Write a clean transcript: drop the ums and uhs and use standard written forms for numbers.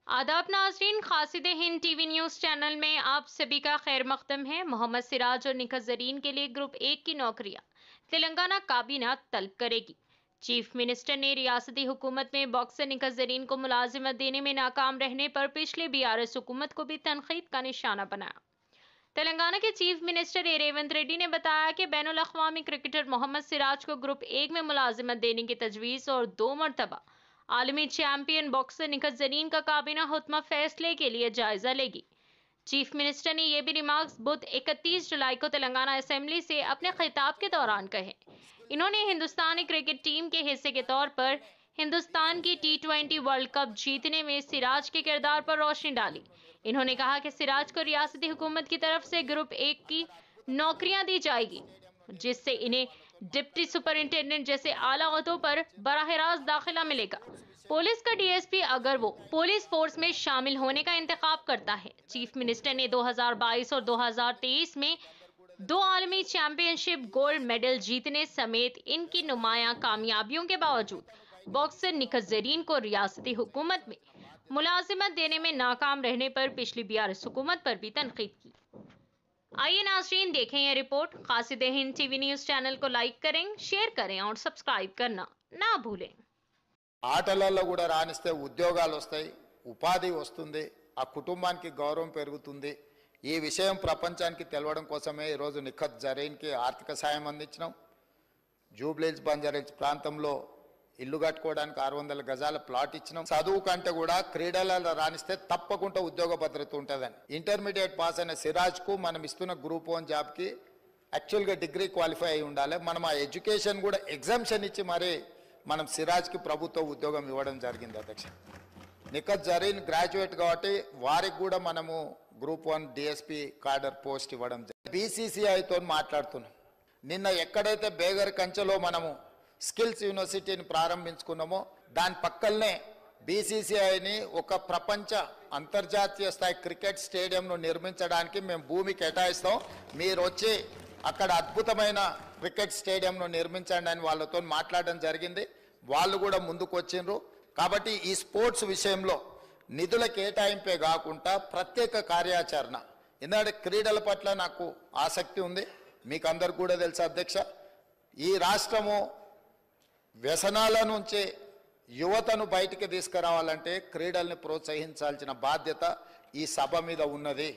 आदाब नाज़रीन, क़ासिद Hind TV news channel में आप सभी का खैर मक़दम है। मोहम्मद सिराज और निखत ज़रीन के लिए ग्रुप 1 की नौकरियां तेलंगाना काबीना तलब करेगी। चीफ मिनिस्टर ने रियासती हुकूमत में बॉक्सर निखत ज़रीन को मुलाजिमत देने में नाकाम रहने पर पिछले BRS हुकूमत को भी तनकीद का निशाना बनाया। तेलंगाना के चीफ मिनिस्टर रेवंत रेड्डी ने बताया कि बैनुल अक़वामी क्रिकेटर मोहम्मद सिराज को ग्रुप 1 में मुलाजिमत देने की तजवीज़ और 2 मरतबा आलमी चैंपियन बॉक्सर निखत ज़रीन का काबीना हुत्मा फैसले के लिए जायजा लेगी। चीफ मिनिस्टर ने यह भी रिमार्क्स बुध 31 जुलाई को तेलंगाना असेंबली से अपने खिताब के दौरान कहे। इन्होंने हिंदुस्तानी क्रिकेट टीम के हिस्से के तौर पर हिंदुस्तान की T20 वर्ल्ड कप जीतने में सिराज के किरदार पर रोशनी डाली। इन्होंने कहा कि सिराज को रियासती हुकूमत की तरफ से ग्रुप 1 की नौकरियां दी जाएगी, जिससे इन्हें डिप्टी सुपरिंटेंडेंट जैसे आला ओहदों पर बराह रास्त दाखिला मिलेगा। पुलिस का DSP अगर वो पुलिस फोर्स में शामिल होने का इंतखाब करता है। चीफ मिनिस्टर ने 2022 और 2023 में 2 आलमी चैंपियनशिप गोल्ड मेडल जीतने समेत इनकी नुमायां कामयाबियों के बावजूद बॉक्सर निखत ज़रीन को रियासती हुकूमत में मुलाजिमत देने में नाकाम रहने पर पिछली BRS हुकूमत पर भी तनकीद की। आइए नाज़रीन, देखें यह report. Qasid Hind TV news channel को लाइक करें, शेयर करें और सब्सक्राइब करना ना भूलें। ఆటలలో కూడా రాణిస్తే ఉద్యోగాలు వస్తాయి, ఉపాధి వస్తుంది, ఆ కుటుంబానికి గౌరవం పెరుగుతుంది। ఈ విషయం ప్రపంచానికి తెలవడం కోసమే ఈ రోజు నిఖత్ జరీన్కి ఆర్థిక సాయం అందించాం। జూబ్లీహిల్స్ బంజారాహిల్స్ ప్రాంతంలో ఇల్లు కట్టుకోవడానికి 600 గజాల ప్లాట్ ఇచ్చినాం। చదువు కంటే కూడా క్రీడలలో రాణిస్తే తప్పకుండా ఉద్యోగ భద్రత ఉంటుందని ఇంటర్మీడియట్ పాస్ అయిన సిరాజ్కు మనం ఇస్తున్న గ్రూప్ 1 జాబ్కి యాక్చువల్గా డిగ్రీ క్వాలిఫై అయి ఉండాలి। మనం ఆ ఎడ్యుకేషన్ కూడా ఎగ్జామ్షన్ ఇచ్చి మరి మనం సిరాజ్కి ప్రభుత్వ ఉద్యోగం ఇవ్వడం జరిగింది అధ్యక్ష। నిఖత్ జరీన్ గ్రాడ్యుయేట్ కాబట్టి వారికి కూడా మనము గ్రూప్ 1 DSP కార్డర్ పోస్ట్ ఇవ్వడం జరిగింది। BCCIతో మాట్లాడుతున్నాం। నిన్న ఎక్కడైతే బేగర్ కంచెలో మనము స్కిల్స్ యూనివర్సిటీని ప్రారంభించుకున్నామో దాని పక్కనే BCCIని ఒక ప్రపంచ అంతర్జాతీయ స్థాయి క్రికెట్ స్టేడియంను నిర్మించడానికి మేము భూమి కేటాయిస్తాం, మీరు వచ్చి అక్కడ అద్భుతమైన క్రికెట్ స్టేడియంను నిర్మించండి అని వాళ్ళతో మాట్లాడడం జరిగింది। వాళ్ళు కూడా ముందుకు వచ్చిండ్రు। కాబట్టి ఈ స్పోర్ట్స్ విషయంలో నిధుల కేటాయింపే కాకుండా ప్రత్యేక కార్యాచరణ, ఎందుకంటే క్రీడల పట్ల నాకు ఆసక్తి ఉంది, మీకు అందరికీ కూడా తెలుసు అధ్యక్ష। ఈ రాష్ట్రము వ్యసనాల నుంచి యువతను బయటికి తీసుకురావాలంటే క్రీడల్ని ప్రోత్సహించాల్సిన బాధ్యత ఈ సభ మీద ఉన్నది।